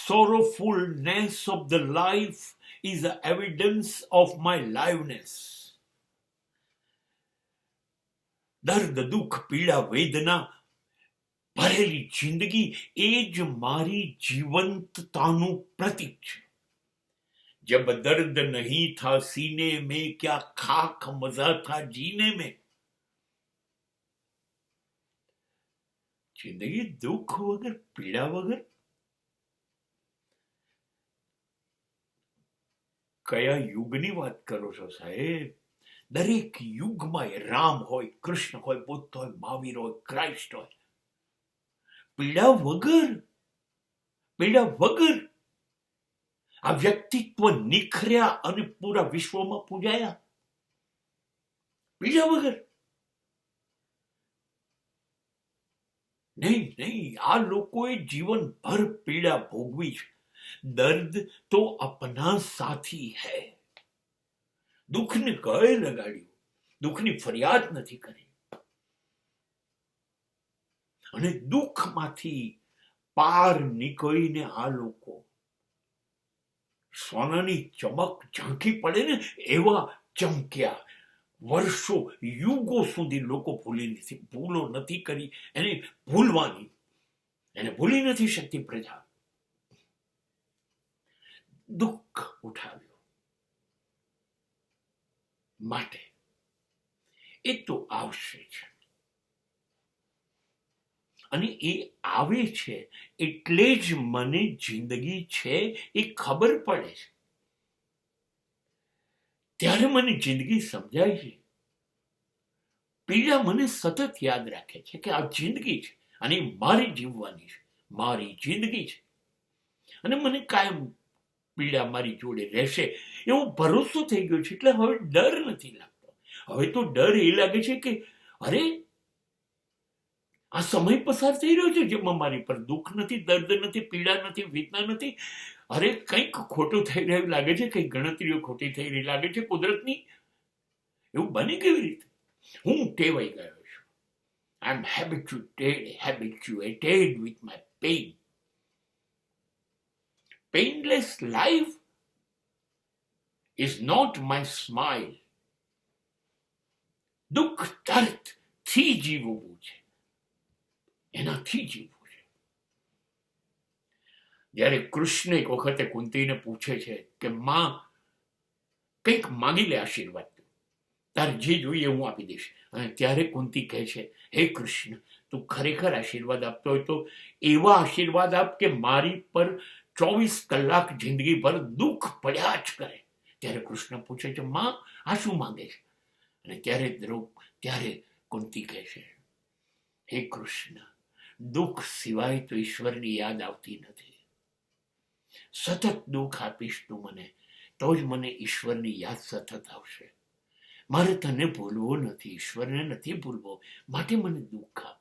sorrowfulness of the life is the evidence of my liveness. દર્દ, દુઃખ, પીડા, વેદના ભરેલી જિંદગી એ જ મારી જીવંતતાનું પ્રતીક છે. जब दर्द नहीं था सीने में क्या खाक मजा था जीने में. જિંદગી દુઃખ વગર, પીડા વગર. કયા યુગની વાત કરો છો સાહેબ? દરેક યુગમાં રામ હોય, કૃષ્ણ હોય, બુદ્ધ હોય, મહાવીર હોય, ક્રાઇસ્ટ હોય. પીડા વગર, પીડા વગર આ વ્યક્તિત્વ નિખર્યા અને પૂરા વિશ્વમાં પૂજાયા. પીડા વગર નહીં. આ લોકોએ જીવનભર પીડા ભોગવી છે. દર્દ તો અપના સાથી હૈ. દુઃખને ગળે લગાડ્યું, દુઃખની ફરિયાદ નથી કરી, અને દુઃખમાંથી પાર નીકળીને આ લોકો સોનાની ચમક ઝાંખી પડે ને એવા ચમક્યા. વર્ષો, યુગો સુધી લોકો ભૂલો નથી કરી. એને ભૂલવાની, એને ભૂલી નથી શકતી પ્રજા. દુઃખ ઉઠાવ્યું માટે એ તો આવશે જ, અને એ આવે છે એટલે જ મને જિંદગી છે એ ખબર પડે છે. ત્યારે મને જિંદગી સમજાય છે. પીડા મને સતત યાદ રાખે છે કે આ જિંદગી છે અને મારી જીવવાની છે, મારી જિંદગી છે, અને મને કાયમ પીડા મારી જોડે રહેશે એવો ભરોસો થઈ ગયો છે. એટલે હવે ડર નથી લાગતો. હવે તો ડર એ લાગે છે કે અરે આ સમય પસાર થઈ રહ્યો છે જેમાં મારી પર દુઃખ નથી, દર્દ નથી, પીડા નથી, વેદના નથી. અરે કંઈક ખોટું થઈ રહ્યું લાગે છે, કંઈક ગણતરીઓ ખોટી થઈ રહી લાગે છે કુદરતની. એવું બની કેવી રીતે? હું ટેવાઈ ગયો છું. આઈ એમ habituated with my pain. Painless life is not my smile. દુઃખ દર્દ થી જીવવું છે, એનાથી જીવવું છે. જ્યારે કૃષ્ણ એક વખતે કુંતીને પૂછે છે કે માં કંઈક માંગી લે આશીર્વાદ, તારે જે જોઈએ હું આપી દઈશ. અને ત્યારે કુંતી કહે છે, હે કૃષ્ણ, તું ખરેખર આશીર્વાદ આપતો હોય તો એવા આશીર્વાદ આપ કે મારી પર 24 કલાક જિંદગી ભર દુઃખ પડ્યા જ કરે. ત્યારે કૃષ્ણ પૂછે છે, માં આ શું માંગે છે? અને ત્યારે કુંતી કહે છે, હે કૃષ્ણ, દુઃખ સિવાય તો ઈશ્વરની યાદ આવતી નથી. સતત દુઃખ આપીશ તું મને, તો જ મને ઈશ્વરની યાદ સતત આવશે. મારે તને ભૂલવો નથી, ઈશ્વરને નથી ભૂલવો, માટે મને દુઃખ આપ.